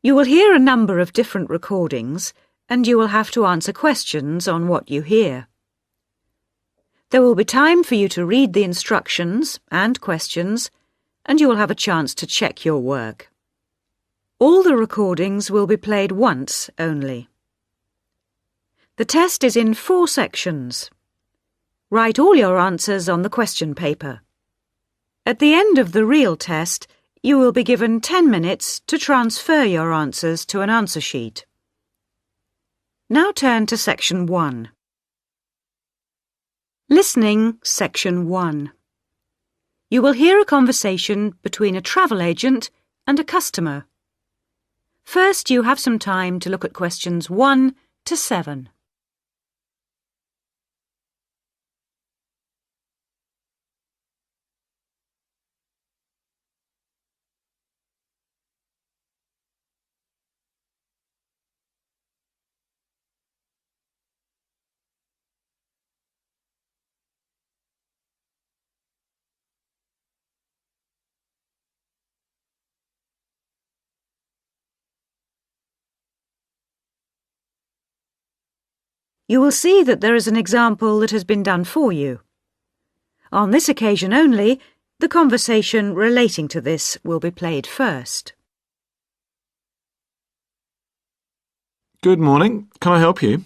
You will hear a number of different recordings, and you will have to answer questions on what you hear. There will be time for you to read the instructions and questions, and you will have a chance to check your work. All the recordings will be played once only. The test is in 4 sections. Write all your answers on the question paper. At the end of the real test, you will be given 10 minutes to transfer your answers to an answer sheet. Now turn to Section 1. Listening, Section 1. You will hear a conversation between a travel agent and a customer. First, you have some time to look at questions 1 to 7. You will see that there is an example that has been done for you. On this occasion only, the conversation relating to this will be played first. Good morning. Can I help you?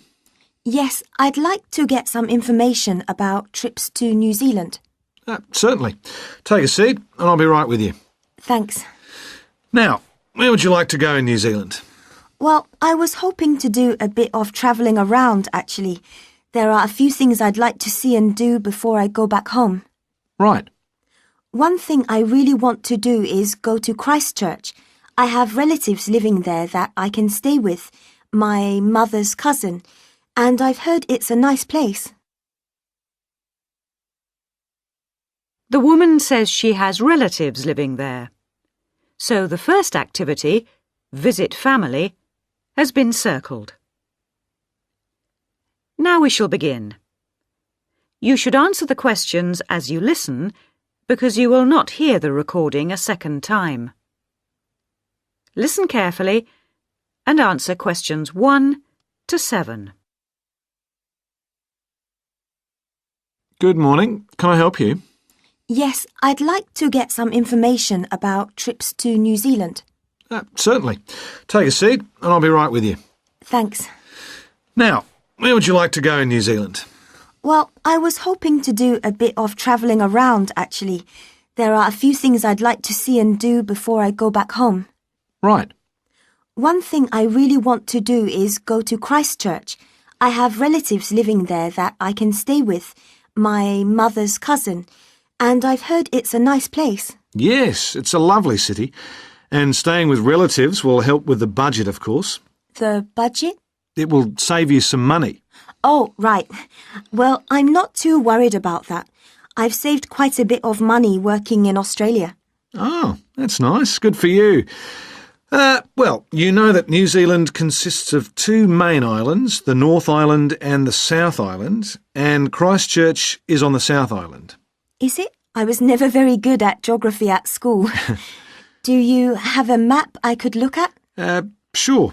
Yes, I'd like to get some information about trips to New Zealand. Certainly. Take a seat and I'll be right with you. Thanks. Now, where would you like to go in New Zealand? Well, I was hoping to do a bit of travelling around, actually. There are a few things I'd like to see and do before I go back home. Right. One thing I really want to do is go to Christchurch. I have relatives living there that I can stay with, my mother's cousin, and I've heard it's a nice place. The woman says she has relatives living there. So the first activity, visit family, has been circled. Now we shall begin. You should answer the questions as you listen, because you will not hear the recording a second time. Listen carefully and answer questions 1 to 7. Good morning. Can I help you? Yes, I'd like to get some information about trips to New Zealand. Certainly. Take a seat and I'll be right with you. Thanks. Now, where would you like to go in New Zealand? Well, I was hoping to do a bit of travelling around, actually. There are a few things I'd like to see and do before I go back home. Right. One thing I really want to do is go to Christchurch. I have relatives living there that I can stay with, my mother's cousin, and I've heard it's a nice place. Yes, it's a lovely city. And staying with relatives will help with the budget, of course. The budget? It will save you some money. Oh, right. Well, I'm not too worried about that. I've saved quite a bit of money working in Australia. Oh, that's nice. Good for you. Well, you know that New Zealand consists of 2 main islands, the North Island and the South Island, and Christchurch is on the South Island. Is it? I was never very good at geography at school. Do you have a map I could look at? Sure.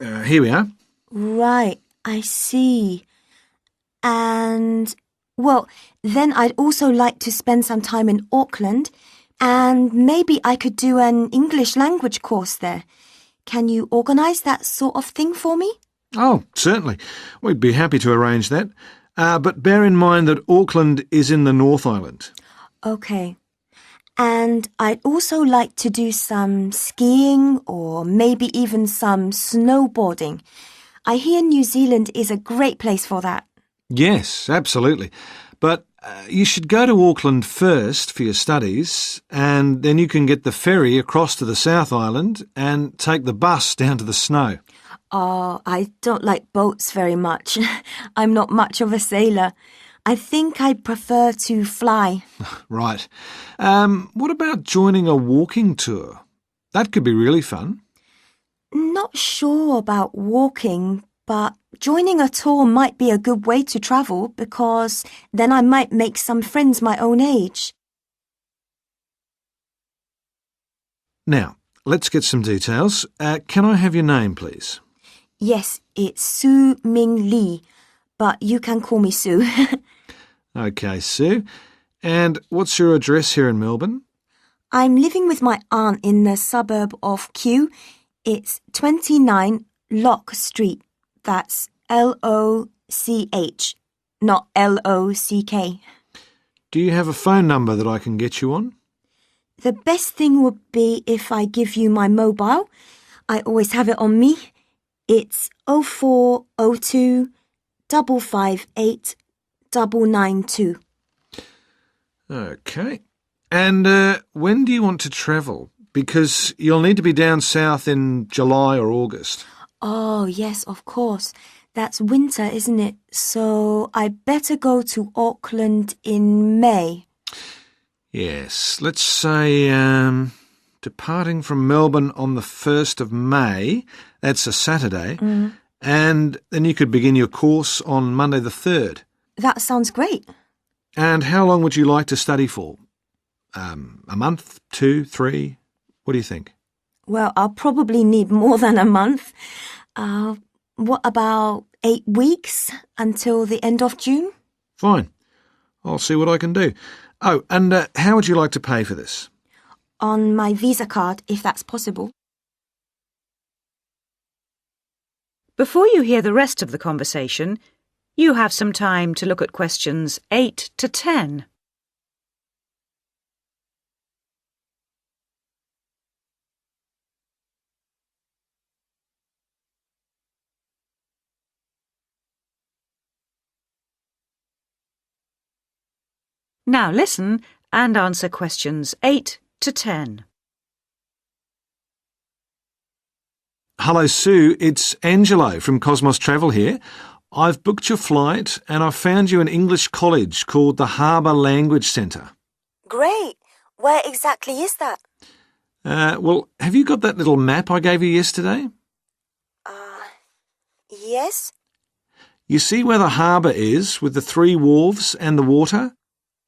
Here we are. Right, I see. And, well, then I'd also like to spend some time in Auckland, and maybe I could do an English language course there. Can you organise that sort of thing for me? Oh, certainly. We'd be happy to arrange that. But bear in mind that Auckland is in the North Island. OK. And I'd also like to do some skiing or maybe even some snowboarding. I hear New Zealand is a great place for that. Yes, absolutely. But you should go to Auckland first for your studies, and then you can get the ferry across to the South Island and take the bus down to the snow. Oh, I don't like boats very much. I'm not much of a sailor. I think I'd prefer to fly. Right. What about joining a walking tour? That could be really fun. Not sure about walking, but joining a tour might be a good way to travel because then I might make some friends my own age. Now, let's get some details. Can I have your name, please? Yes, it's Su Ming Lee, but you can call me Sue. OK, Sue. And what's your address here in Melbourne? I'm living with my aunt in the suburb of Kew. It's 29 Lock Street. That's Loch, not Lock. Do you have a phone number that I can get you on? The best thing would be if I give you my mobile. I always have it on me. It's 0402 558 992. OK. And when do you want to travel? Because you'll need to be down south in July or August. Oh, yes, of course. That's winter, isn't it? So I better go to Auckland in May. Yes, let's say departing from Melbourne on the 1st of May, that's a Saturday, and then you could begin your course on Monday the 3rd. That sounds great. And how long would you like to study for? A month, 2, 3? What do you think? Well, I'll probably need more than a month. What about 8 weeks until the end of June? Fine. I'll see what I can do. Oh, and how would you like to pay for this? On my Visa card, if that's possible. Before you hear the rest of the conversation, you have some time to look at questions 8 to 10. Now listen and answer questions 8 to 10. Hello, Sue. It's Angelo from Cosmos Travel here. I've booked your flight and I've found you an English college called the Harbour Language Centre. Great. Where exactly is that? Well, have you got that little map I gave you yesterday? Yes? You see where the harbour is with the 3 wharves and the water?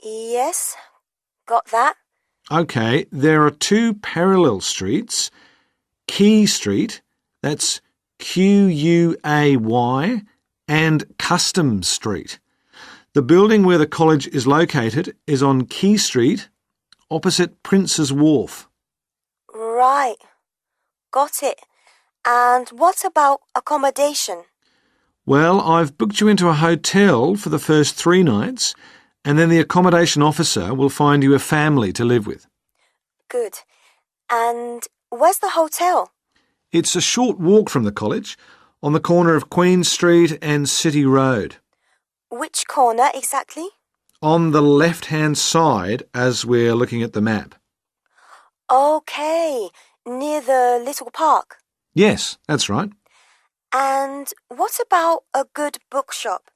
Yes. Got that? OK, there are 2 parallel streets. Quay Street, that's Quay, and Customs Street. The building where the college is located is on Quay Street, opposite Prince's Wharf. Right. Got it. And what about accommodation? Well, I've booked you into a hotel for the first 3 nights, and then the accommodation officer will find you a family to live with. Good. And where's the hotel? It's a short walk from the college, on the corner of Queen Street and City Road. Which corner exactly? On the left-hand side as we're looking at the map. OK, near the little park. Yes, that's right. And what about a good bookshop?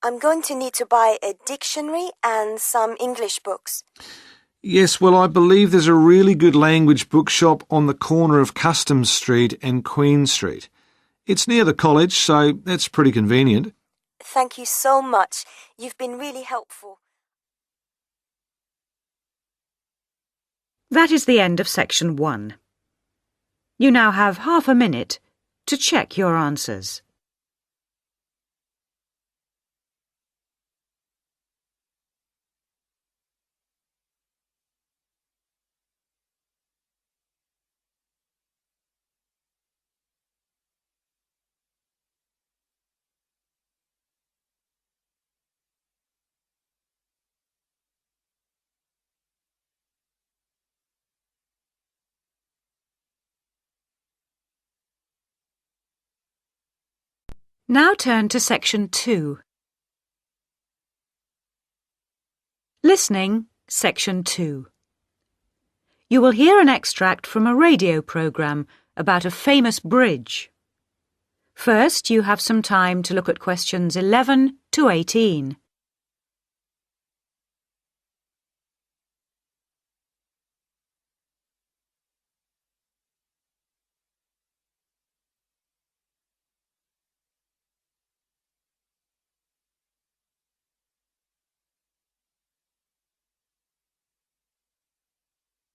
I'm going to need to buy a dictionary and some English books. Yes, well, I believe there's a really good language bookshop on the corner of Customs Street and Queen Street. It's near the college, so that's pretty convenient. Thank you so much. You've been really helpful. That is the end of section 1. You now have half a minute to check your answers. Now turn to section 2. Listening, section 2. You will hear an extract from a radio program about a famous bridge. First, you have some time to look at questions 11 to 18.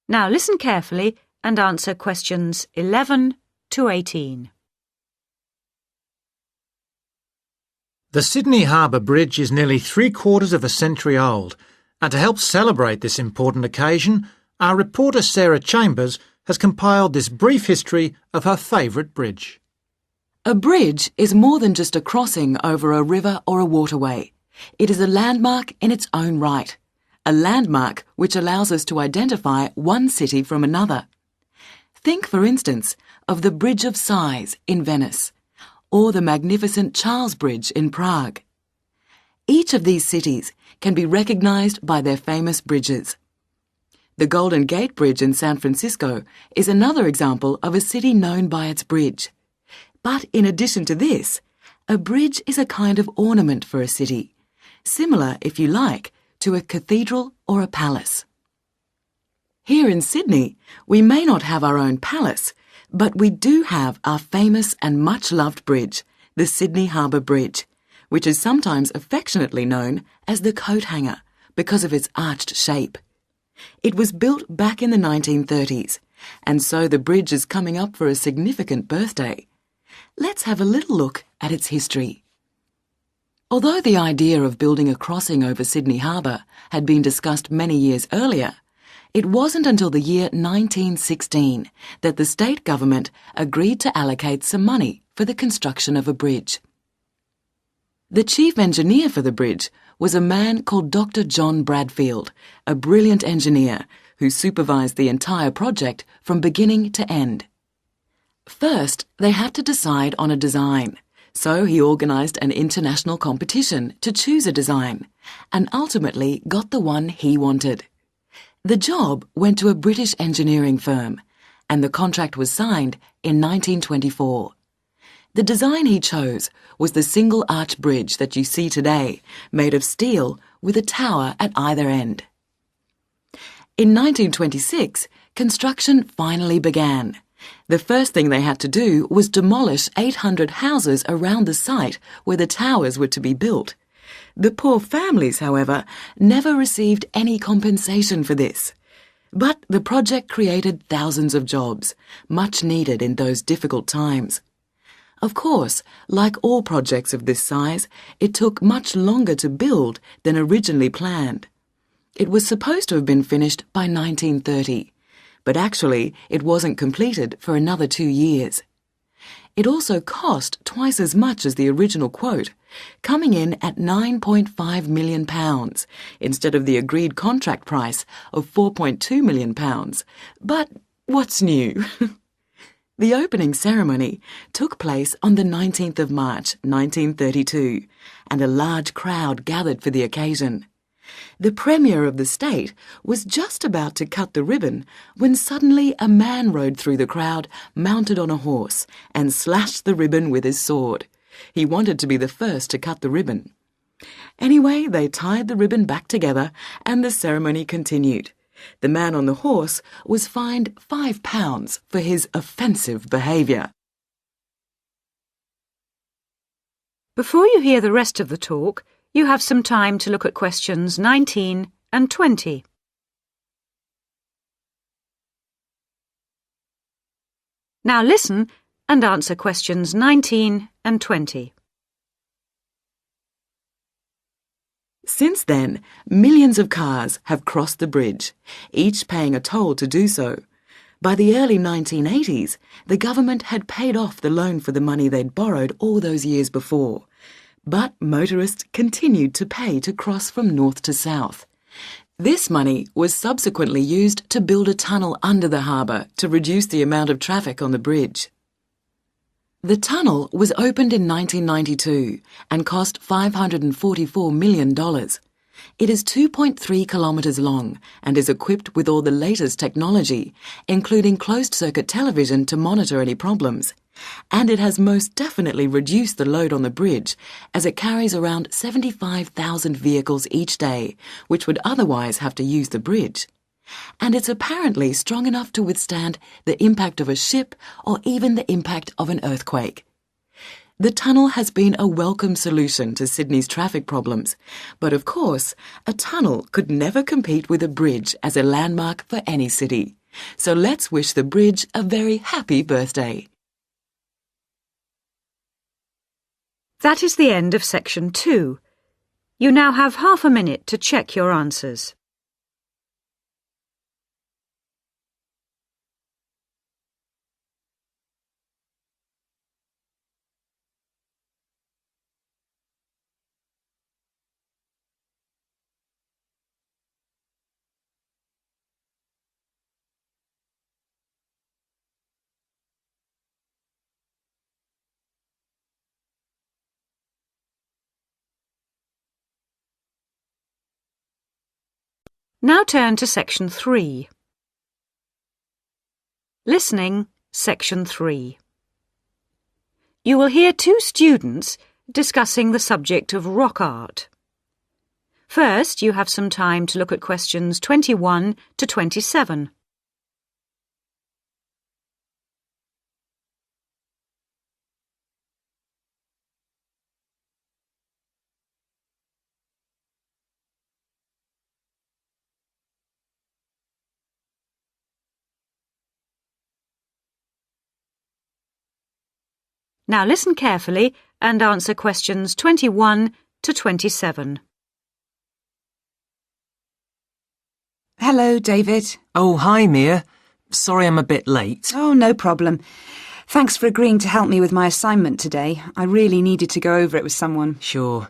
Now listen carefully and answer questions 11 to 18. The Sydney Harbour Bridge is nearly 3/4 of a century old, and to help celebrate this important occasion, our reporter Sarah Chambers has compiled this brief history of her favourite bridge. A bridge is more than just a crossing over a river or a waterway. It is a landmark in its own right. A landmark which allows us to identify one city from another. Think, for instance, of the Bridge of Sighs in Venice, or the magnificent Charles Bridge in Prague. Each of these cities can be recognised by their famous bridges. The Golden Gate Bridge in San Francisco is another example of a city known by its bridge. But in addition to this, a bridge is a kind of ornament for a city, similar, if you like, to a cathedral or a palace. Here in Sydney, we may not have our own palace, but we do have our famous and much-loved bridge, the Sydney Harbour Bridge, which is sometimes affectionately known as the coat hanger because of its arched shape. It was built back in the 1930s, and so the bridge is coming up for a significant birthday. Let's have a little look at its history. Although the idea of building a crossing over Sydney Harbour had been discussed many years earlier, it wasn't until the year 1916 that the state government agreed to allocate some money for the construction of a bridge. The chief engineer for the bridge was a man called Dr. John Bradfield, a brilliant engineer who supervised the entire project from beginning to end. First, they had to decide on a design, so he organised an international competition to choose a design, and ultimately got the one he wanted. The job went to a British engineering firm, and the contract was signed in 1924. The design he chose was the single arch bridge that you see today, made of steel with a tower at either end. In 1926, construction finally began. The first thing they had to do was demolish 800 houses around the site where the towers were to be built. The poor families, however, never received any compensation for this. But the project created thousands of jobs, much needed in those difficult times. Of course, like all projects of this size, it took much longer to build than originally planned. It was supposed to have been finished by 1930, but actually it wasn't completed for another 2 years. It also cost twice as much as the original quote, coming in at £9.5 million instead of the agreed contract price of £4.2 million. But what's new? The opening ceremony took place on the 19th of March 1932, and a large crowd gathered for the occasion. The Premier of the state was just about to cut the ribbon when suddenly a man rode through the crowd mounted on a horse and slashed the ribbon with his sword. He wanted to be the first to cut the ribbon. Anyway, they tied the ribbon back together and the ceremony continued. The man on the horse was fined £5 for his offensive behaviour. Before you hear the rest of the talk, you have some time to look at questions 19 and 20. Now listen and answer questions 19 and 20. Since then, millions of cars have crossed the bridge, each paying a toll to do so. By the early 1980s, the government had paid off the loan for the money they'd borrowed all those years before. But motorists continued to pay to cross from north to south. This money was subsequently used to build a tunnel under the harbour to reduce the amount of traffic on the bridge. The tunnel was opened in 1992 and cost $544 million. It is 2.3 kilometres long and is equipped with all the latest technology, including closed-circuit television to monitor any problems. And it has most definitely reduced the load on the bridge, as it carries around 75,000 vehicles each day, which would otherwise have to use the bridge. And it's apparently strong enough to withstand the impact of a ship or even the impact of an earthquake. The tunnel has been a welcome solution to Sydney's traffic problems, but of course, a tunnel could never compete with a bridge as a landmark for any city. So let's wish the bridge a very happy birthday. That is the end of section 2. You now have half a minute to check your answers. Now turn to section 3. Listening, section 3. You will hear 2 students discussing the subject of rock art. First, you have some time to look at questions 21 to 27. Now listen carefully and answer questions 21 to 27. Hello, David. Oh, hi, Mia. Sorry I'm a bit late. Oh, no problem. Thanks for agreeing to help me with my assignment today. I really needed to go over it with someone. Sure.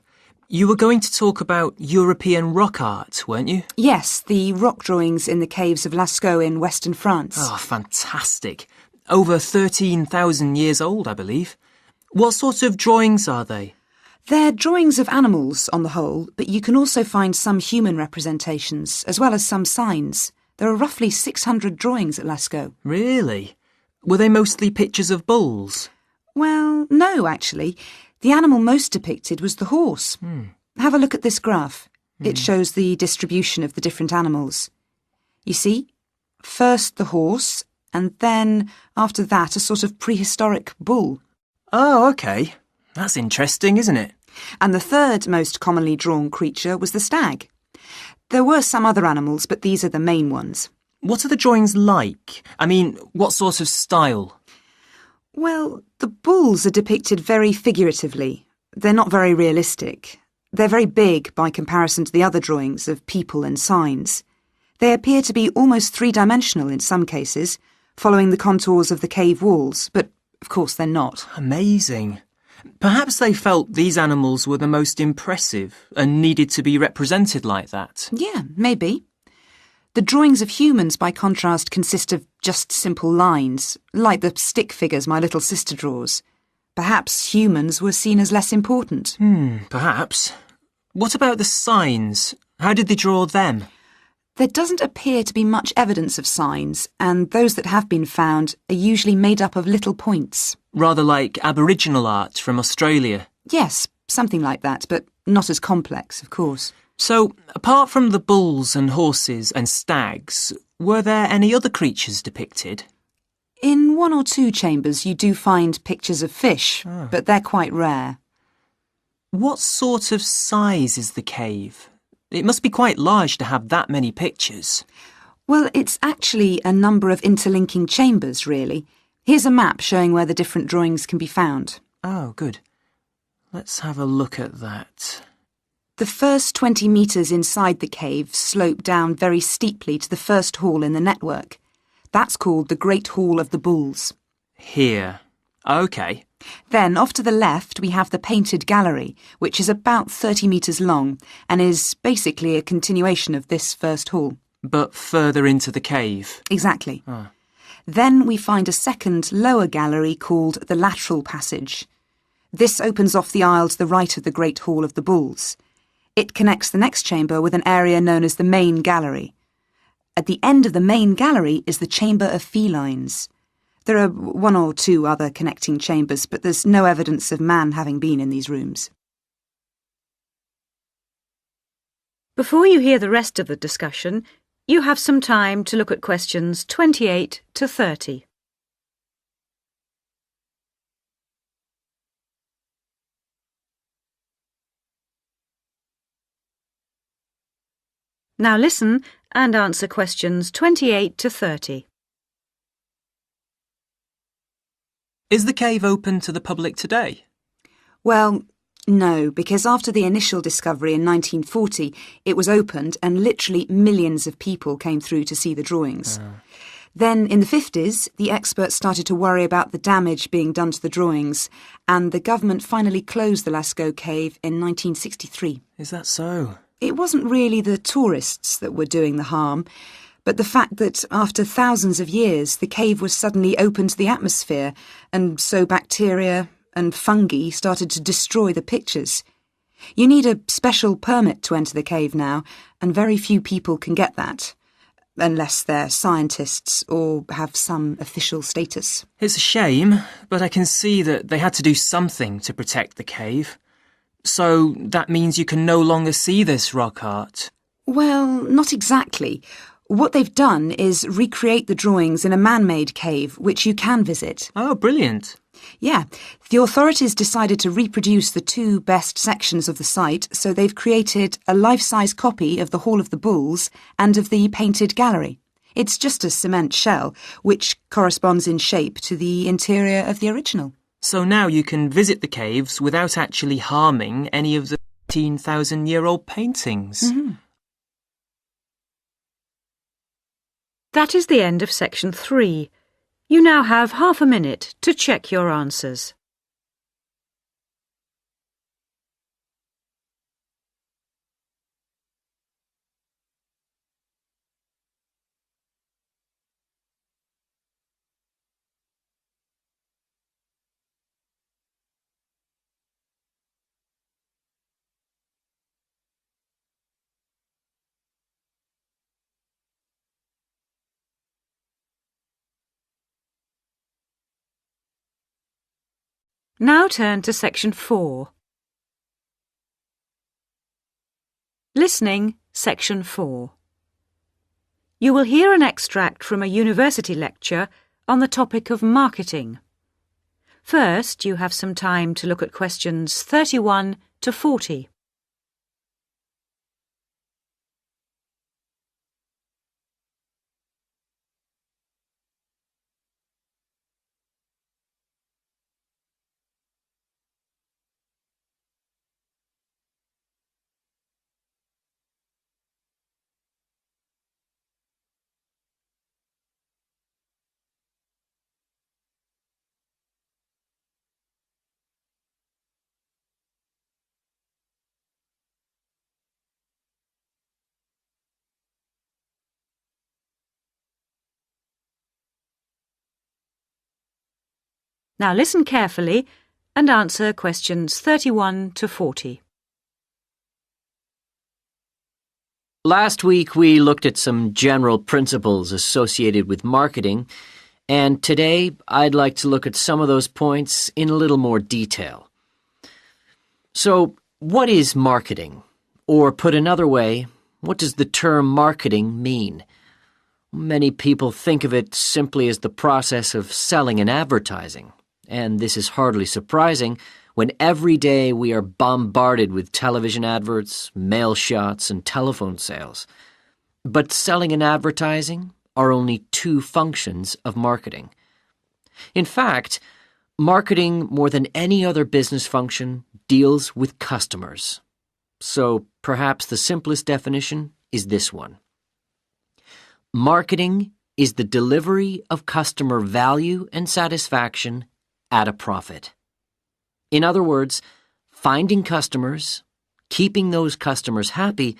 You were going to talk about European rock art, weren't you? Yes, the rock drawings in the caves of Lascaux in western France. Oh, fantastic. Over 13,000 years old, I believe. What sort of drawings are they? They're drawings of animals on the whole, but you can also find some human representations, as well as some signs. There are roughly 600 drawings at Lascaux. Really? Were they mostly pictures of bulls? Well, no, actually. The animal most depicted was the horse. Have a look at this graph. It shows the distribution of the different animals. You see, first the horse, and then, after that, a sort of prehistoric bull. Oh, OK. That's interesting, isn't it? And the third most commonly drawn creature was the stag. There were some other animals, but these are the main ones. What are the drawings like? I mean, what sort of style? Well, the bulls are depicted very figuratively. They're not very realistic. They're very big by comparison to the other drawings of people and signs. They appear to be almost three-dimensional in some cases, following the contours of the cave walls, but of course they're not. Amazing. Perhaps they felt these animals were the most impressive and needed to be represented like that. Yeah, maybe. The drawings of humans, by contrast, consist of just simple lines, like the stick figures my little sister draws. Perhaps humans were seen as less important. Perhaps. What about the signs? How did they draw them? There doesn't appear to be much evidence of signs, and those that have been found are usually made up of little points. Rather like Aboriginal art from Australia. Yes, something like that, but not as complex, of course. So, apart from the bulls and horses and stags, were there any other creatures depicted? In 1 or 2 chambers you do find pictures of fish, but they're quite rare. What sort of size is the cave? It must be quite large to have that many pictures. Well, it's actually a number of interlinking chambers, really. Here's a map showing where the different drawings can be found. Oh, good. Let's have a look at that. The first 20 metres inside the cave slope down very steeply to the first hall in the network. That's called the Great Hall of the Bulls. Here. OK. Then, off to the left, we have the Painted Gallery, which is about 30 metres long and is basically a continuation of this first hall. But further into the cave. Exactly. Then we find a second, lower gallery called the Lateral Passage. This opens off the aisle to the right of the Great Hall of the Bulls. It connects the next chamber with an area known as the Main Gallery. At the end of the Main Gallery is the Chamber of Felines. There are 1 or 2 other connecting chambers, but there's no evidence of man having been in these rooms. Before you hear the rest of the discussion, you have some time to look at questions 28 to 30. Now listen and answer questions 28 to 30. Is the cave open to the public today? Well, no, because after the initial discovery in 1940, it was opened and literally millions of people came through to see the drawings. Then, in the 50s, the experts started to worry about the damage being done to the drawings, and the government finally closed the Lascaux cave in 1963. Is that so? It wasn't really the tourists that were doing the harm, but the fact that after thousands of years, the cave was suddenly open to the atmosphere, and so bacteria and fungi started to destroy the pictures. You need a special permit to enter the cave now, and very few people can get that, unless they're scientists or have some official status. It's a shame, but I can see that they had to do something to protect the cave. So that means you can no longer see this rock art. Well, not exactly. What they've done is recreate the drawings in a man-made cave, which you can visit. Oh, brilliant. Yeah, the authorities decided to reproduce the two best sections of the site, so they've created a life-size copy of the Hall of the Bulls and of the painted gallery. It's just a cement shell, which corresponds in shape to the interior of the original. So now you can visit the caves without actually harming any of the 13,000-year-old paintings. Mm-hmm. That is the end of section 3. You now have half a minute to check your answers. Now turn to section 4. Listening, section 4. You will hear an extract from a university lecture on the topic of marketing. First, you have some time to look at questions 31 to 40. Now listen carefully and answer questions 31 to 40. Last week we looked at some general principles associated with marketing, and today I'd like to look at some of those points in a little more detail. So, what is marketing? Or put another way, what does the term marketing mean? Many people think of it simply as the process of selling and advertising. And this is hardly surprising when every day we are bombarded with television adverts, mail shots, and telephone sales. But selling and advertising are only two functions of marketing. In fact, marketing, more than any other business function, deals with customers. So perhaps the simplest definition is this one. Marketing is the delivery of customer value and satisfaction at a profit. In other words, finding customers, keeping those customers happy,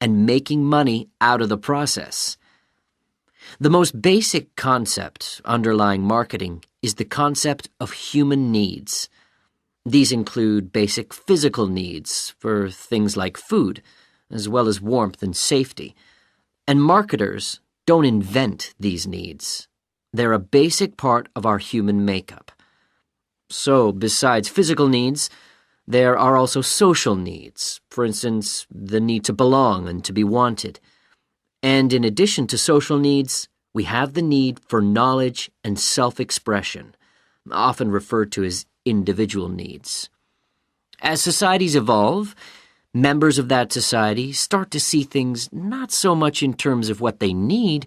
and making money out of the process. The most basic concept underlying marketing is the concept of human needs. These include basic physical needs for things like food, as well as warmth and safety. And marketers don't invent these needs. They're a basic part of our human makeup. So, besides physical needs, there are also social needs, for instance, the need to belong and to be wanted. And in addition to social needs, we have the need for knowledge and self-expression, often referred to as individual needs. As societies evolve, members of that society start to see things not so much in terms of what they need,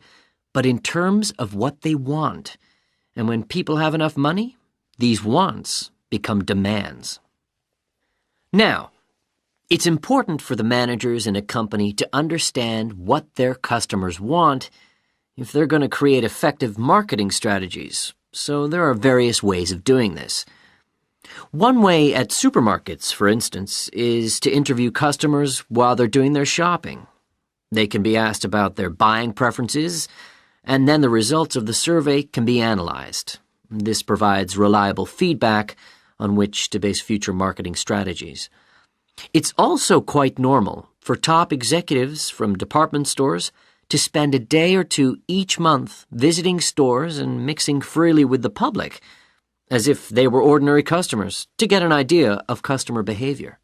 but in terms of what they want. And when people have enough money, these wants become demands. Now, it's important for the managers in a company to understand what their customers want if they're going to create effective marketing strategies, so there are various ways of doing this. One way at supermarkets, for instance, is to interview customers while they're doing their shopping. They can be asked about their buying preferences, and then the results of the survey can be analyzed. This provides reliable feedback on which to base future marketing strategies. It's also quite normal for top executives from department stores to spend a day or two each month visiting stores and mixing freely with the public, as if they were ordinary customers, to get an idea of customer behavior.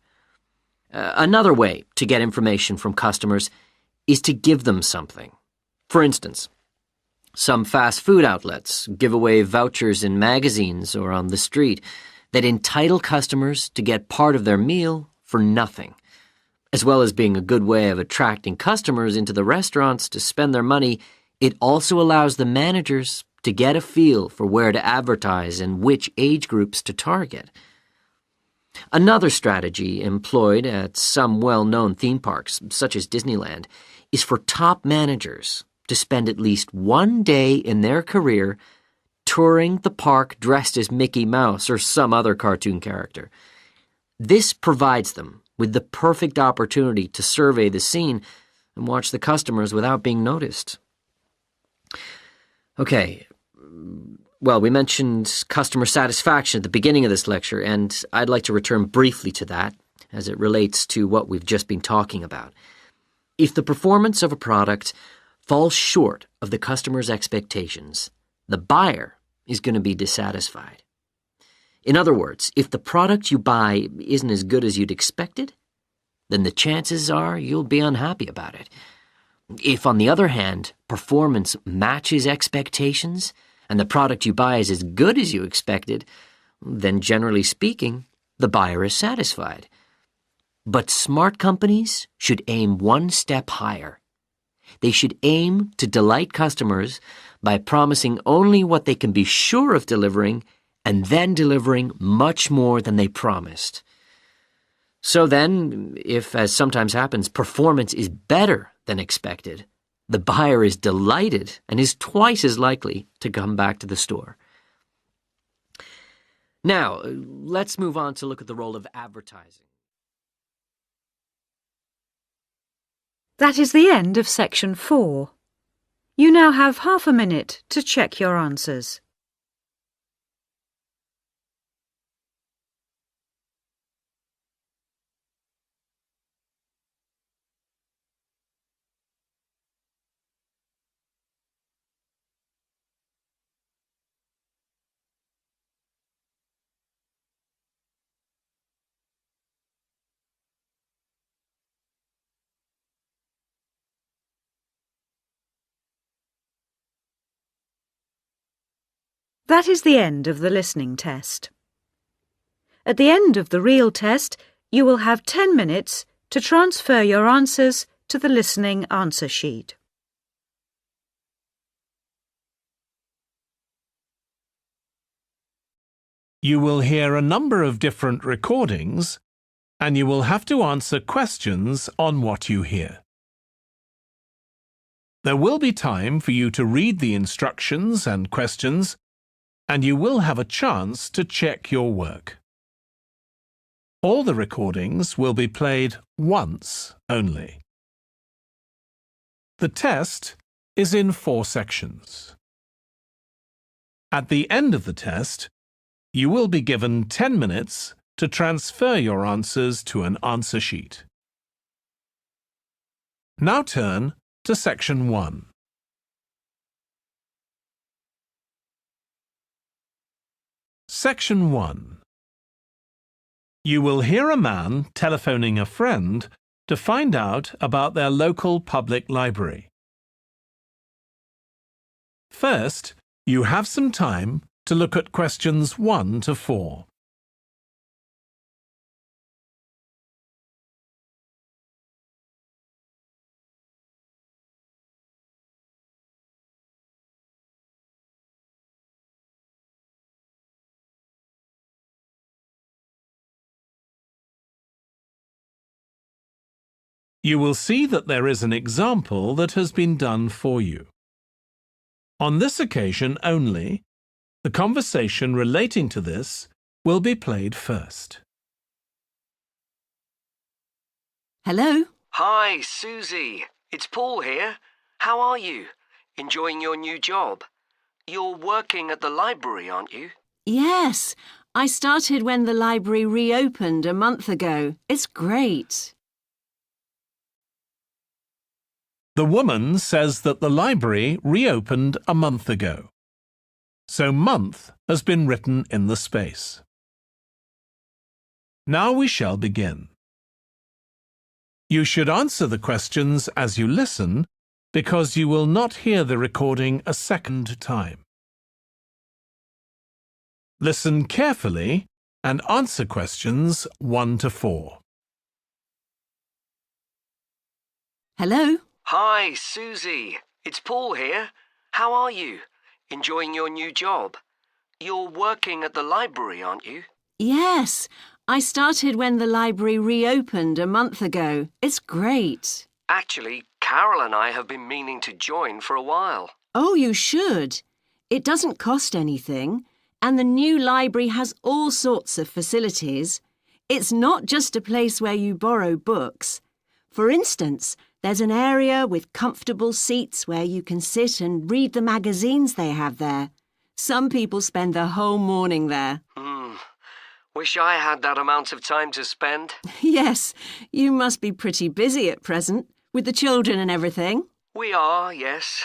Another way to get information from customers is to give them something. For instance, some fast food outlets give away vouchers in magazines or on the street that entitle customers to get part of their meal for nothing. As well as being a good way of attracting customers into the restaurants to spend their money, it also allows the managers to get a feel for where to advertise and which age groups to target. Another strategy employed at some well-known theme parks, such as Disneyland, is for top managers to spend at least one day in their career touring the park dressed as Mickey Mouse or some other cartoon character. This provides them with the perfect opportunity to survey the scene and watch the customers without being noticed. Okay, well, we mentioned customer satisfaction at the beginning of this lecture, and I'd like to return briefly to that as it relates to what we've just been talking about. If the performance of a product falls short of the customer's expectations, the buyer is going to be dissatisfied. In other words, if the product you buy isn't as good as you'd expected, then the chances are you'll be unhappy about it. If, on the other hand, performance matches expectations and the product you buy is as good as you expected, then generally speaking, the buyer is satisfied. But smart companies should aim one step higher. They should aim to delight customers by promising only what they can be sure of delivering and then delivering much more than they promised. So then, if, as sometimes happens, performance is better than expected, the buyer is delighted and is twice as likely to come back to the store. Now, let's move on to look at the role of advertising. That is the end of section 4. You now have half a minute to check your answers. That is the end of the listening test. At the end of the real test, you will have 10 minutes to transfer your answers to the listening answer sheet. You will hear a number of different recordings, and you will have to answer questions on what you hear. There will be time for you to read the instructions and questions, and you will have a chance to check your work. All the recordings will be played once only. The test is in 4 sections. At the end of the test, you will be given 10 minutes to transfer your answers to an answer sheet. Now turn to section 1. Section 1. You will hear a man telephoning a friend to find out about their local public library. First, you have some time to look at questions 1 to 4. You will see that there is an example that has been done for you. On this occasion only, the conversation relating to this will be played first. Hello? Hi, Susie. It's Paul here. How are you? Enjoying your new job? You're working at the library, aren't you? Yes, I started when the library reopened a month ago. It's great. The woman says that the library reopened a month ago. So month has been written in the space. Now we shall begin. You should answer the questions as you listen because you will not hear the recording a second time. Listen carefully and answer questions 1 to 4. Hello? Hi, Susie. It's Paul here. How are you? Enjoying your new job? You're working at the library, aren't you? Yes, I started when the library reopened a month ago. It's great. Actually, Carol and I have been meaning to join for a while. Oh, you should. It doesn't cost anything, and the new library has all sorts of facilities. It's not just a place where you borrow books. For instance, there's an area with comfortable seats where you can sit and read the magazines they have there. Some people spend the whole morning there. Wish I had that amount of time to spend. Yes, you must be pretty busy at present, with the children and everything. We are, yes.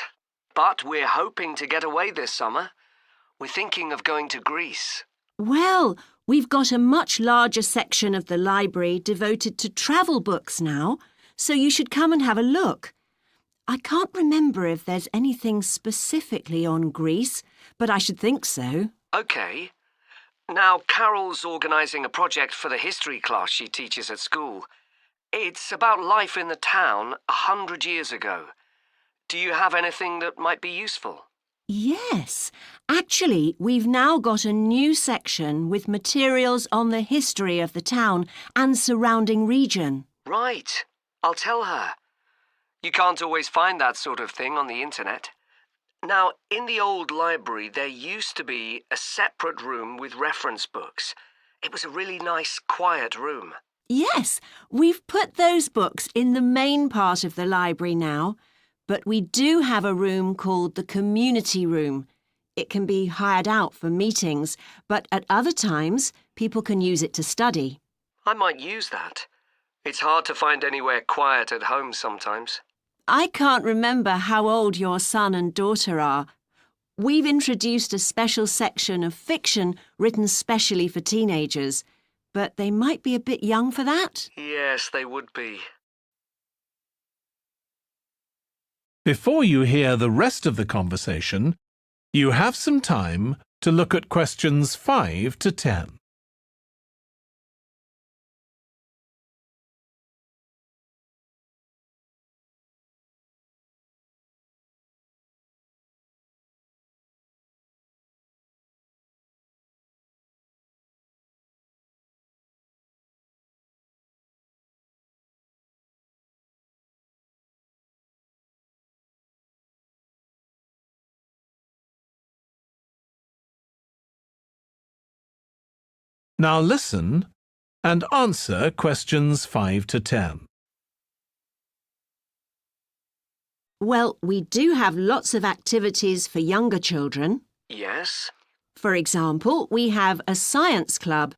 But we're hoping to get away this summer. We're thinking of going to Greece. Well, we've got a much larger section of the library devoted to travel books now, so you should come and have a look. I can't remember if there's anything specifically on Greece, but I should think so. OK. Now, Carol's organising a project for the history class she teaches at school. It's about life in the town 100 years ago. Do you have anything that might be useful? Yes, actually, we've now got a new section with materials on the history of the town and surrounding region. Right. I'll tell her. You can't always find that sort of thing on the internet. Now, in the old library, there used to be a separate room with reference books. It was a really nice, quiet room. Yes, we've put those books in the main part of the library now, but we do have a room called the community room. It can be hired out for meetings, but at other times, people can use it to study. I might use that. It's hard to find anywhere quiet at home sometimes. I can't remember how old your son and daughter are. We've introduced a special section of fiction written specially for teenagers, but they might be a bit young for that. Yes, they would be. Before you hear the rest of the conversation, you have some time to look at questions 5 to 10. Now listen and answer questions 5 to 10. Well, we do have lots of activities for younger children. Yes? For example, we have a science club.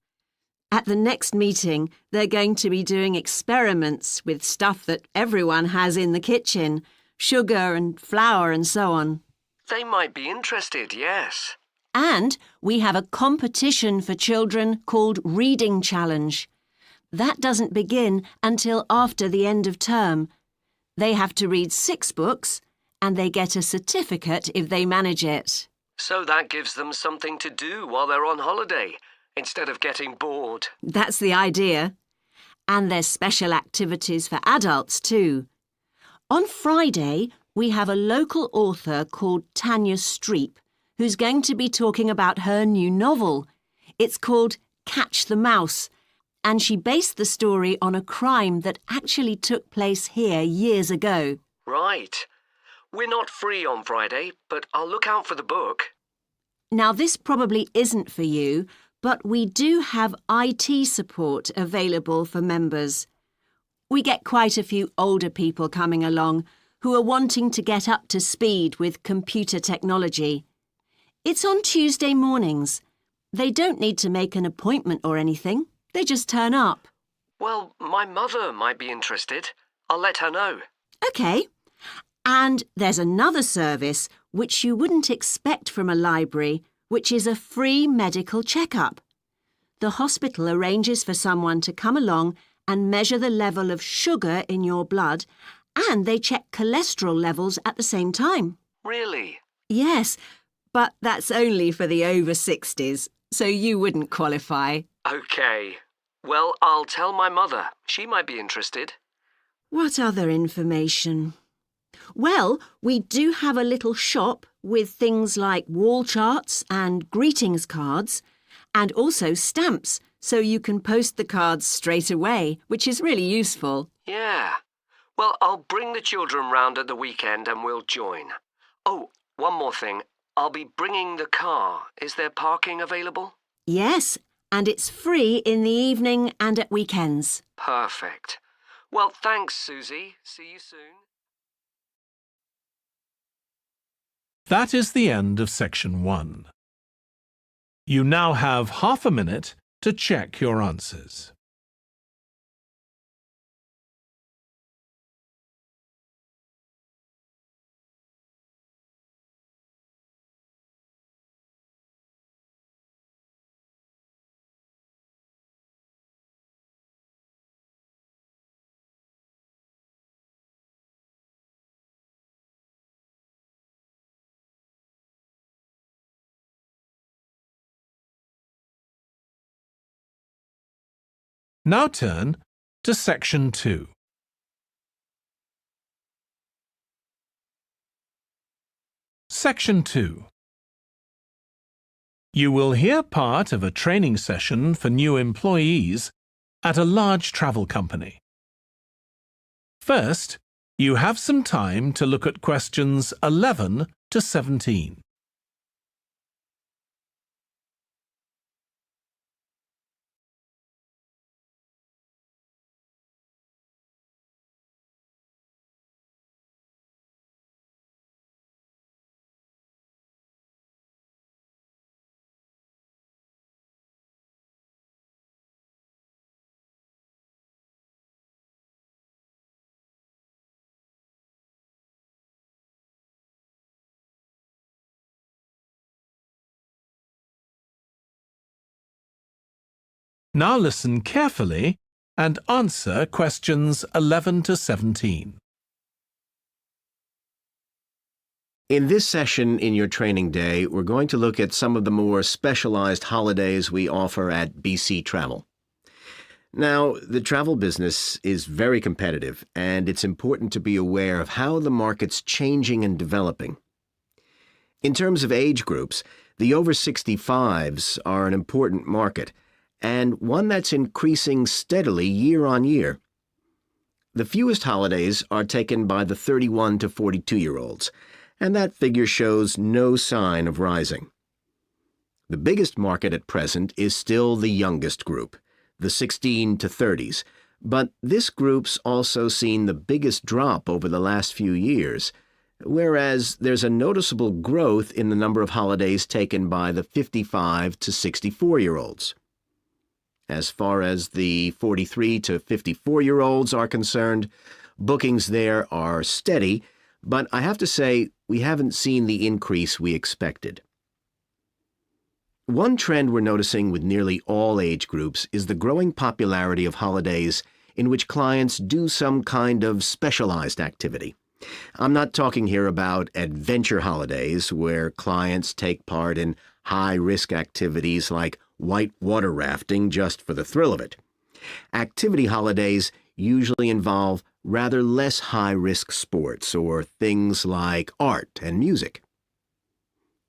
At the next meeting, they're going to be doing experiments with stuff that everyone has in the kitchen, sugar and flour and so on. They might be interested, yes. And we have a competition for children called Reading Challenge. That doesn't begin until after the end of term. They have to read 6 books and they get a certificate if they manage it. So that gives them something to do while they're on holiday, instead of getting bored. That's the idea. And there's special activities for adults too. On Friday, we have a local author called Tanya Streep, who's going to be talking about her new novel. It's called Catch the Mouse, and she based the story on a crime that actually took place here years ago. Right. We're not free on Friday, but I'll look out for the book. Now, this probably isn't for you, but we do have IT support available for members. We get quite a few older people coming along who are wanting to get up to speed with computer technology. It's on Tuesday mornings. They don't need to make an appointment or anything. They just turn up. Well, my mother might be interested. I'll let her know. OK. And there's another service which you wouldn't expect from a library, which is a free medical checkup. The hospital arranges for someone to come along and measure the level of sugar in your blood, and they check cholesterol levels at the same time. Really? Yes, but that's only for the over 60s, so you wouldn't qualify. OK. Well, I'll tell my mother. She might be interested. What other information? Well, we do have a little shop with things like wall charts and greetings cards, and also stamps, so you can post the cards straight away, which is really useful. Yeah. Well, I'll bring the children round at the weekend and we'll join. Oh, one more thing. I'll be bringing the car. Is there parking available? Yes, and it's free in the evening and at weekends. Perfect. Well, thanks, Susie. See you soon. That is the end of section 1. You now have half a minute to check your answers. Now turn to section 2. Section 2. You will hear part of a training session for new employees at a large travel company. First, you have some time to look at questions 11 to 17. Now listen carefully and answer questions 11 to 17. In this session in your training day, we're going to look at some of the more specialized holidays we offer at BC Travel. Now, the travel business is very competitive, and it's important to be aware of how the market's changing and developing. In terms of age groups, the over 65s are an important market, and one that's increasing steadily year on year. The fewest holidays are taken by the 31 to 42-year-olds, and that figure shows no sign of rising. The biggest market at present is still the youngest group, the 16 to 30s, but this group's also seen the biggest drop over the last few years, whereas there's a noticeable growth in the number of holidays taken by the 55 to 64-year-olds. As far as the 43 to 54-year-olds are concerned, bookings there are steady, but I have to say we haven't seen the increase we expected. One trend we're noticing with nearly all age groups is the growing popularity of holidays in which clients do some kind of specialized activity. I'm not talking here about adventure holidays where clients take part in high-risk activities like whitewater rafting just for the thrill of it. Activity holidays usually involve rather less high-risk sports or things like art and music.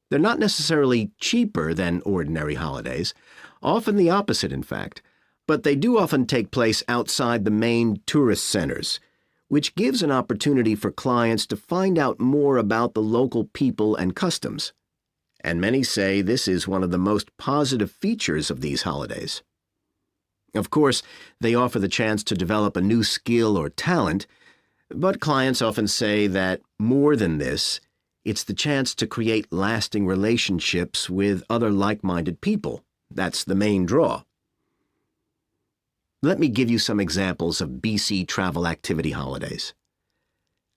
They're not necessarily cheaper than ordinary holidays, often the opposite, in fact. but they do often take place outside the main tourist centers, which gives an opportunity for clients to find out more about the local people and customs. And many say this is one of the most positive features of these holidays. Of course, they offer the chance to develop a new skill or talent, but clients often say that more than this, it's the chance to create lasting relationships with other like-minded people. That's the main draw. Let me give you some examples of BC travel activity holidays.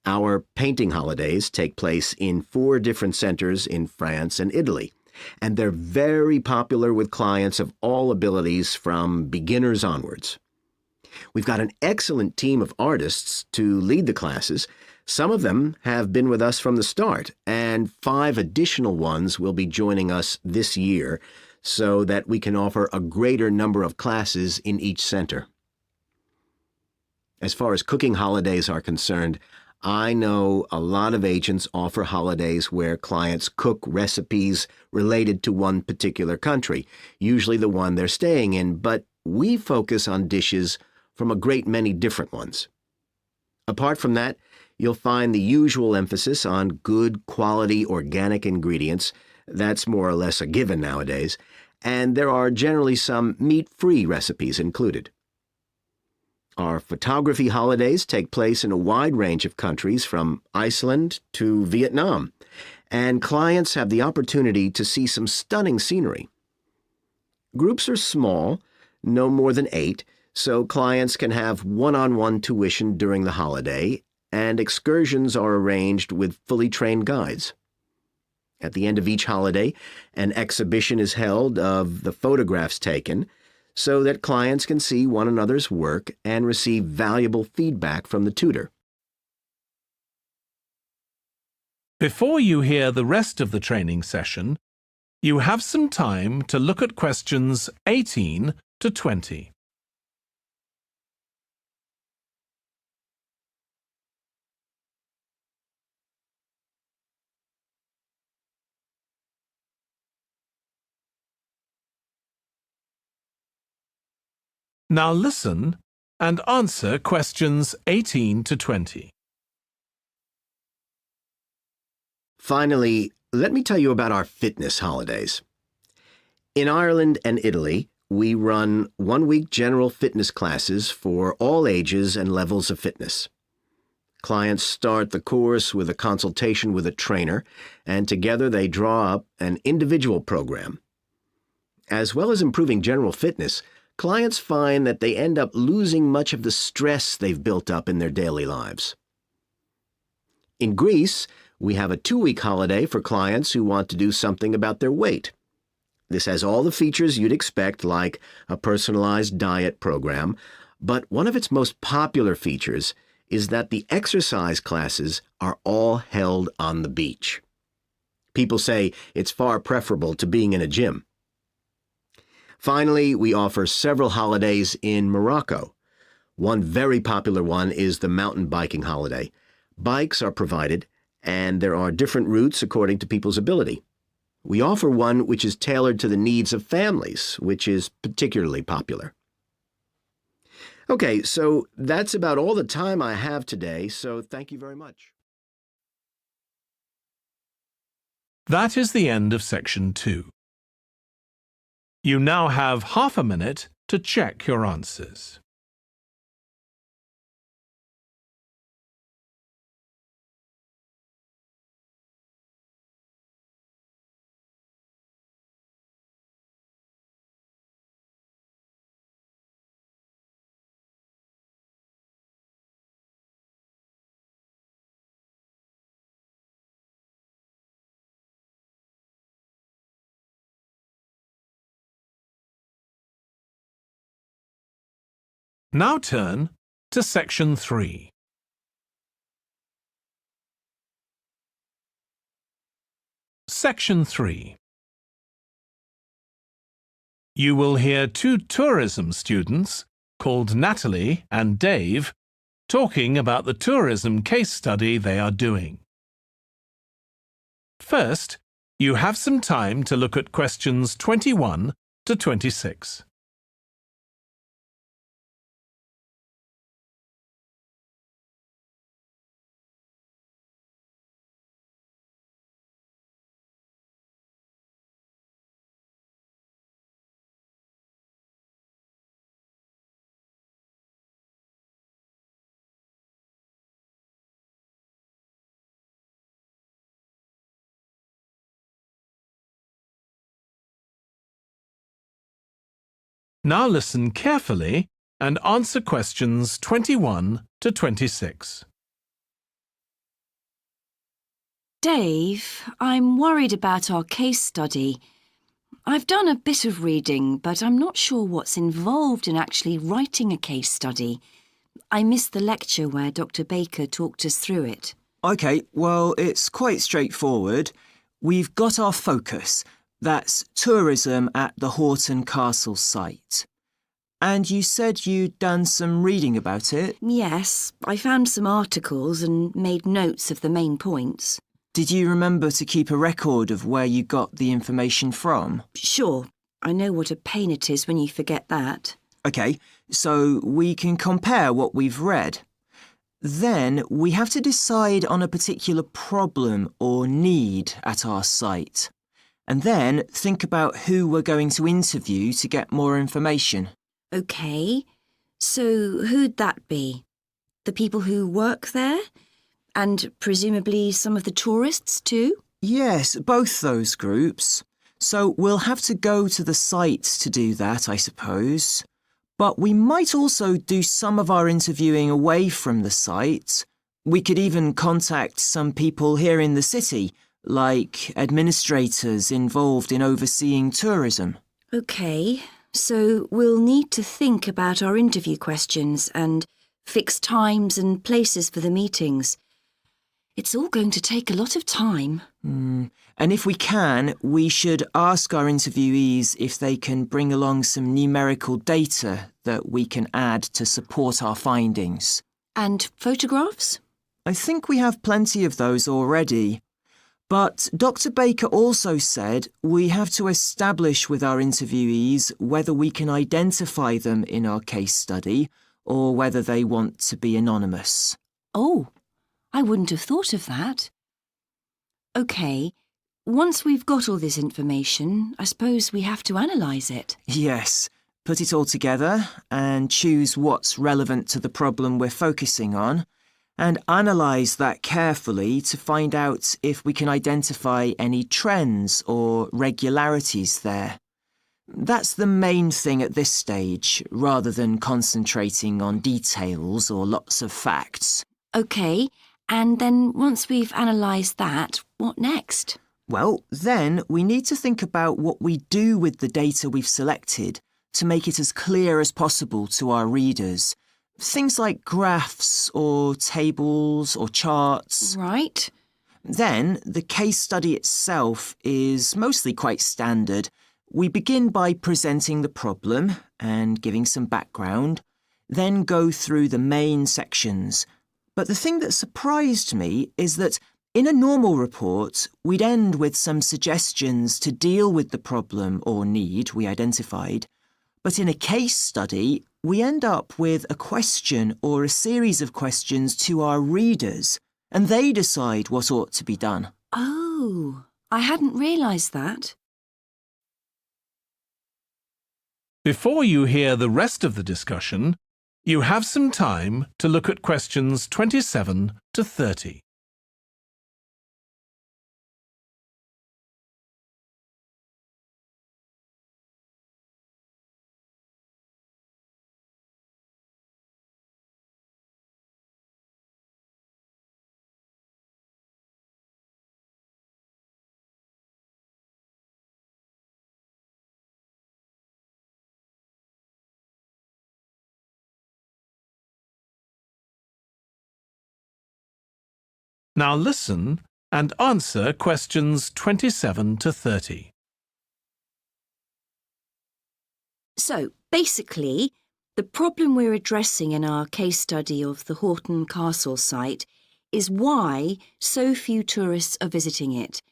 Our painting holidays take place in 4 different centers in France and Italy, and they're very popular with clients of all abilities from beginners onwards. We've got an excellent team of artists to lead the classes. Some of them have been with us from the start, and 5 additional ones will be joining us this year so that we can offer a greater number of classes in each center. As far as cooking holidays are concerned, I know a lot of agents offer holidays where clients cook recipes related to one particular country, usually the one they're staying in, but we focus on dishes from a great many different ones. Apart from that, you'll find the usual emphasis on good quality organic ingredients. That's more or less a given nowadays, and there are generally some meat-free recipes included. Our photography holidays take place in a wide range of countries from Iceland to Vietnam, and clients have the opportunity to see some stunning scenery. Groups are small, no more than 8, so clients can have one-on-one tuition during the holiday, and excursions are arranged with fully trained guides. At the end of each holiday, an exhibition is held of the photographs taken so that clients can see one another's work and receive valuable feedback from the tutor. Before you hear the rest of the training session, you have some time to look at questions 18 to 20. Now listen and answer questions 18 to 20. Finally, let me tell you about our fitness holidays. In Ireland and Italy, we run one-week general fitness classes for all ages and levels of fitness. Clients start the course with a consultation with a trainer, and together they draw up an individual program. As well as improving general fitness, clients find that they end up losing much of the stress they've built up in their daily lives. In Greece, we have a 2-week holiday for clients who want to do something about their weight. This has all the features you'd expect, like a personalized diet program, but one of its most popular features is that the exercise classes are all held on the beach. People say it's far preferable to being in a gym. Finally, we offer several holidays in Morocco. One very popular one is the mountain biking holiday. Bikes are provided, and there are different routes according to people's ability. We offer one which is tailored to the needs of families, which is particularly popular. Okay, so that's about all the time I have today, so thank you very much. That is the end of section 2. You now have half a minute to check your answers. Now turn to section 3. Section 3. You will hear 2 tourism students called Natalie and Dave talking about the tourism case study they are doing. First, you have some time to look at questions 21 to 26. Now listen carefully and answer questions 21 to 26. Dave, I'm worried about our case study. I've done a bit of reading, but I'm not sure what's involved in actually writing a case study. I missed the lecture where Dr. Baker talked us through it. OK, well, it's quite straightforward. We've got our focus. That's tourism at the Horton Castle site. And you said you'd done some reading about it? Yes, I found some articles and made notes of the main points. Did you remember to keep a record of where you got the information from? Sure, I know what a pain it is when you forget that. OK, so we can compare what we've read. Then we have to decide on a particular problem or need at our site. And then think about who we're going to interview to get more information. OK, so who'd that be? The people who work there? And presumably some of the tourists too? Yes, both those groups. So we'll have to go to the site to do that, I suppose. But we might also do some of our interviewing away from the site. We could even contact some people here in the city, like administrators involved in overseeing tourism. OK, so we'll need to think about our interview questions and fix times and places for the meetings. It's all going to take a lot of time. And if we can, we should ask our interviewees if they can bring along some numerical data that we can add to support our findings. And photographs? I think we have plenty of those already. But Dr. Baker also said we have to establish with our interviewees whether we can identify them in our case study or whether they want to be anonymous. Oh, I wouldn't have thought of that. OK, once we've got all this information, I suppose we have to analyse it. Yes, put it all together and choose what's relevant to the problem we're focusing on and analyse that carefully to find out if we can identify any trends or regularities there. That's the main thing at this stage, rather than concentrating on details or lots of facts. OK, and then once we've analysed that, what next? Well, then we need to think about what we do with the data we've selected to make it as clear as possible to our readers. Things like graphs or tables or charts. Right. Then the case study itself is mostly quite standard. We begin by presenting the problem and giving some background, then go through the main sections. But the thing that surprised me is that in a normal report, we'd end with some suggestions to deal with the problem or need we identified. But in a case study, we end up with a question or a series of questions to our readers, and they decide what ought to be done. Oh, I hadn't realised that. Before you hear the rest of the discussion, you have some time to look at questions 27 to 30. Now listen and answer questions 27 to 30. So, basically, the problem we're addressing in our case study of the Horton Castle site is why so few tourists are visiting it.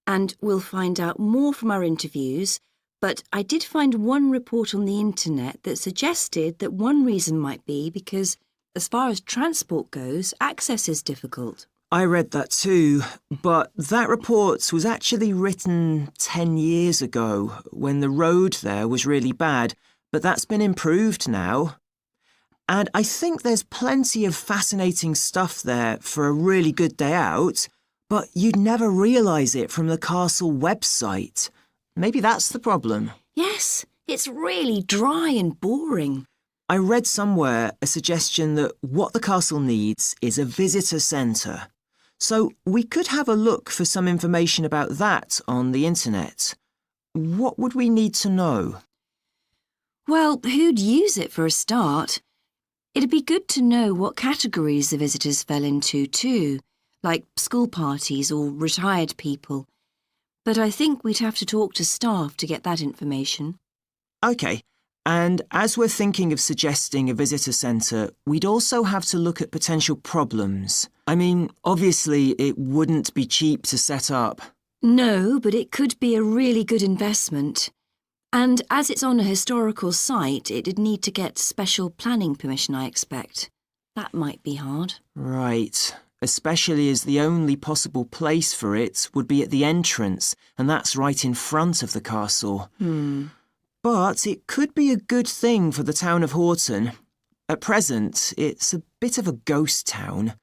And we'll find out more from our interviews, but I did find one report on the internet that suggested that one reason might be because, as far as transport goes, access is difficult. I read that too, but that report was actually written 10 years ago when the road there was really bad, but that's been improved now. And I think there's plenty of fascinating stuff there for a really good day out, but you'd never realise it from the castle website. Maybe that's the problem. Yes, It's really dry and boring. I read somewhere a suggestion that what the castle needs is a visitor centre. So we could have a look for some information about that on the internet. What would we need to know? Well, who'd use it for a start? It'd be good to know what categories the visitors fell into too, like school parties or retired people. But I think we'd have to talk to staff to get that information. OK, and as we're thinking of suggesting a visitor centre, we'd also have to look at potential problems. I mean, obviously it wouldn't be cheap to set up. No, but it could be a really good investment. And as it's on a historical site, it'd need to get special planning permission, I expect. That might be hard. Right, especially as the only possible place for it would be at the entrance, and that's right in front of the castle. But it could be a good thing for the town of Horton. At present, it's a bit of a ghost town.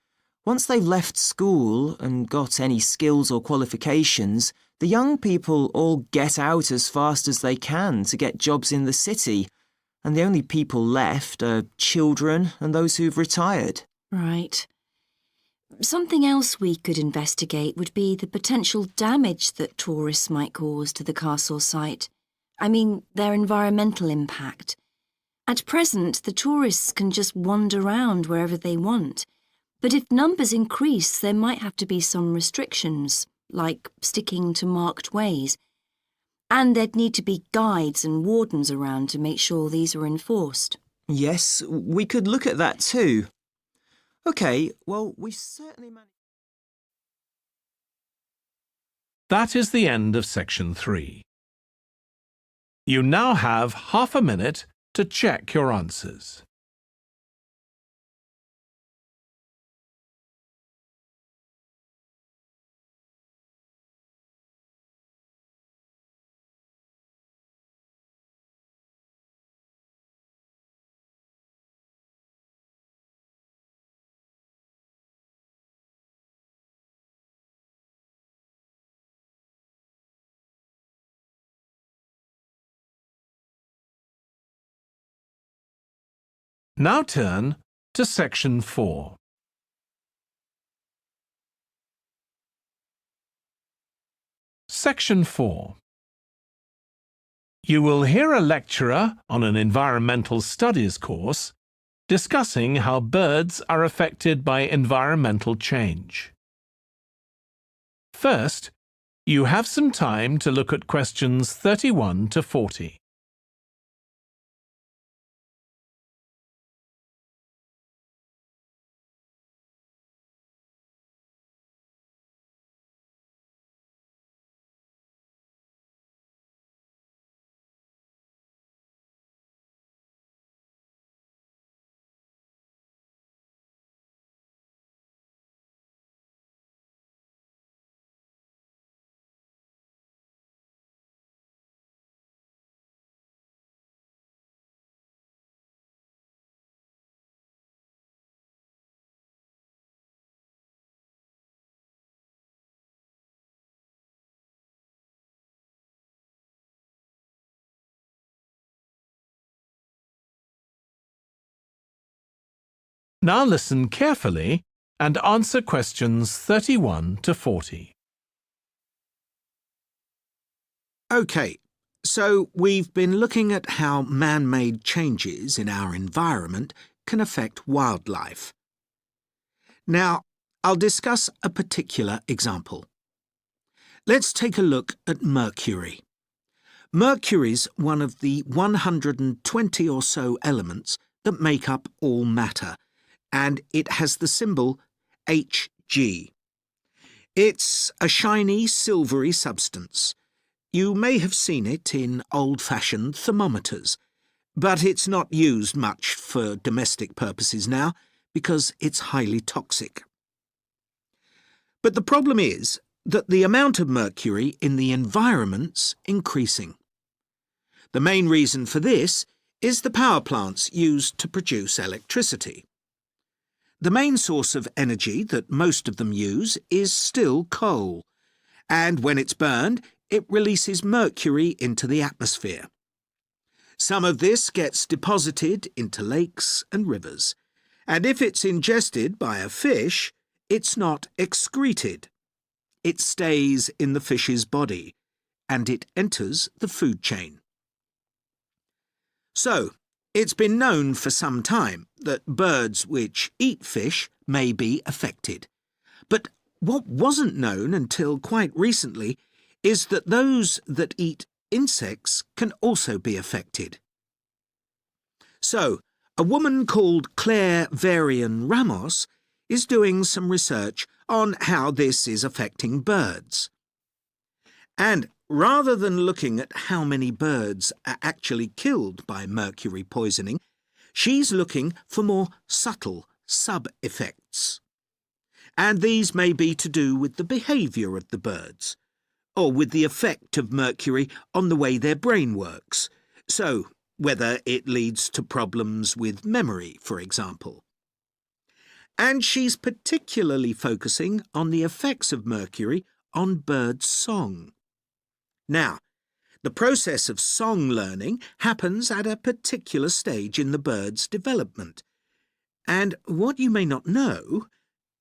Once they've left school and got any skills or qualifications, the young people all get out as fast as they can to get jobs in the city, and the only people left are children and those who've retired. Right. Something else we could investigate would be the potential damage that tourists might cause to the castle site. I mean, their environmental impact. At present, the tourists can just wander around wherever they want. But if numbers increase, there might have to be some restrictions, like sticking to marked ways. And there'd need to be guides and wardens around to make sure these are enforced. Yes, we could look at that too. OK, well, we've certainly managed... That is the end of section 3. You now have half a minute to check your answers. Now turn to section 4. Section 4. You will hear a lecturer on an environmental studies course discussing how birds are affected by environmental change. First, you have some time to look at questions 31 to 40. Now listen carefully and answer questions 31 to 40. OK, so we've been looking at how man-made changes in our environment can affect wildlife. Now, I'll discuss a particular example. Let's take a look at mercury. Mercury's one of the 120 or so elements that make up all matter, and it has the symbol Hg. It's a shiny, silvery substance. You may have seen it in old-fashioned thermometers, but it's not used much for domestic purposes now because it's highly toxic. But the problem is that the amount of mercury in the environment's increasing. The main reason for this is the power plants used to produce electricity. The main source of energy that most of them use is still coal, and when it's burned, it releases mercury into the atmosphere. Some of this gets deposited into lakes and rivers, and if it's ingested by a fish, it's not excreted. It stays in the fish's body, and it enters the food chain. So, it's been known for some time that birds which eat fish may be affected. But what wasn't known until quite recently is that those that eat insects can also be affected. So, a woman called Claire Varian Ramos is doing some research on how this is affecting birds. And rather than looking at how many birds are actually killed by mercury poisoning, she's looking for more subtle sub-effects. And these may be to do with the behaviour of the birds, or with the effect of mercury on the way their brain works, so whether it leads to problems with memory, for example. And she's particularly focusing on the effects of mercury on bird song. Now, the process of song learning happens at a particular stage in the bird's development. And what you may not know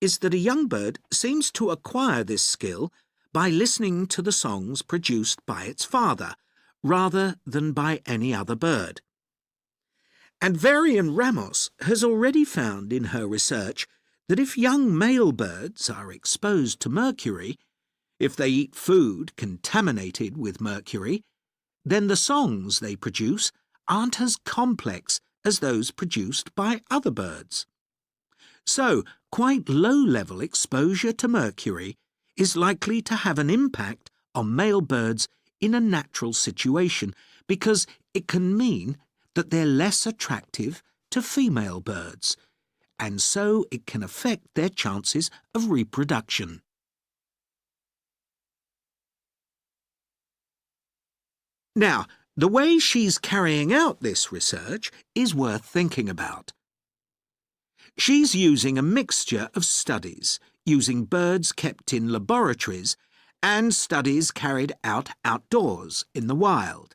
is that a young bird seems to acquire this skill by listening to the songs produced by its father, rather than by any other bird. And Varian Ramos has already found in her research that if young male birds are exposed to mercury, if they eat food contaminated with mercury, then the songs they produce aren't as complex as those produced by other birds. So, quite low-level exposure to mercury is likely to have an impact on male birds in a natural situation because it can mean that they're less attractive to female birds, and so it can affect their chances of reproduction. Now, the way she's carrying out this research is worth thinking about. She's using a mixture of studies, using birds kept in laboratories and studies carried out outdoors in the wild.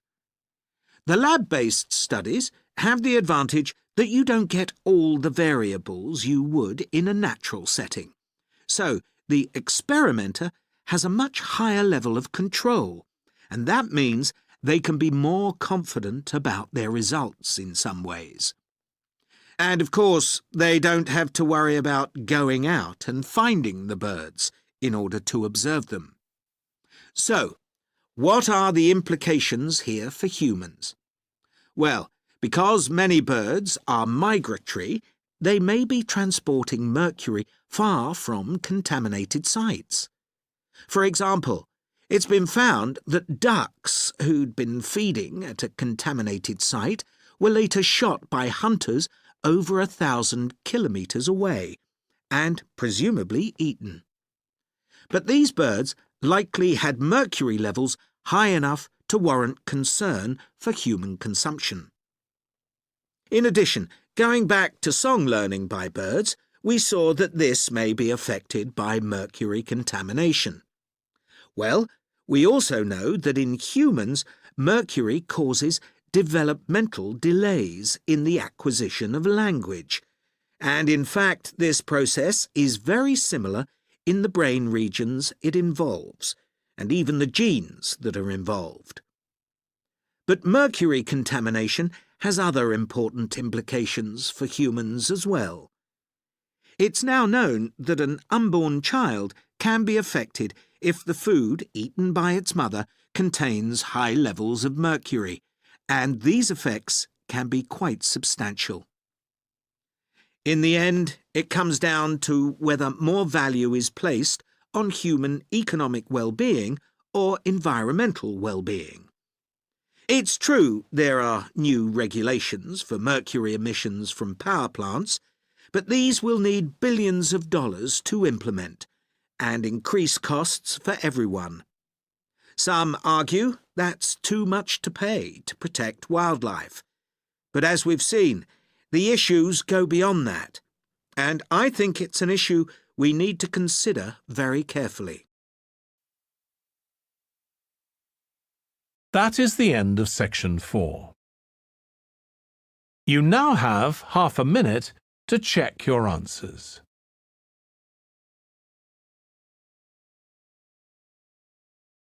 The lab-based studies have the advantage that you don't get all the variables you would in a natural setting. So, the experimenter has a much higher level of control, and that means they can be more confident about their results in some ways. And of course, they don't have to worry about going out and finding the birds in order to observe them. So, what are the implications here for humans? Well, because many birds are migratory, they may be transporting mercury far from contaminated sites. For example, it's been found that ducks who'd been feeding at a contaminated site were later shot by hunters over 1,000 kilometres away, and presumably eaten. But these birds likely had mercury levels high enough to warrant concern for human consumption. In addition, going back to song learning by birds, we saw that this may be affected by mercury contamination. Well, we also know that in humans, mercury causes developmental delays in the acquisition of language, and in fact this process is very similar in the brain regions it involves, and even the genes that are involved. But mercury contamination has other important implications for humans as well. It's now known that an unborn child can be affected if the food eaten by its mother contains high levels of mercury, and these effects can be quite substantial. In the end, it comes down to whether more value is placed on human economic well-being or environmental well-being. It's true there are new regulations for mercury emissions from power plants, but these will need billions of dollars to implement and increase costs for everyone. Some argue that's too much to pay to protect wildlife. But as we've seen, the issues go beyond that, and I think it's an issue we need to consider very carefully. That is the end of section 4. You now have half a minute to check your answers.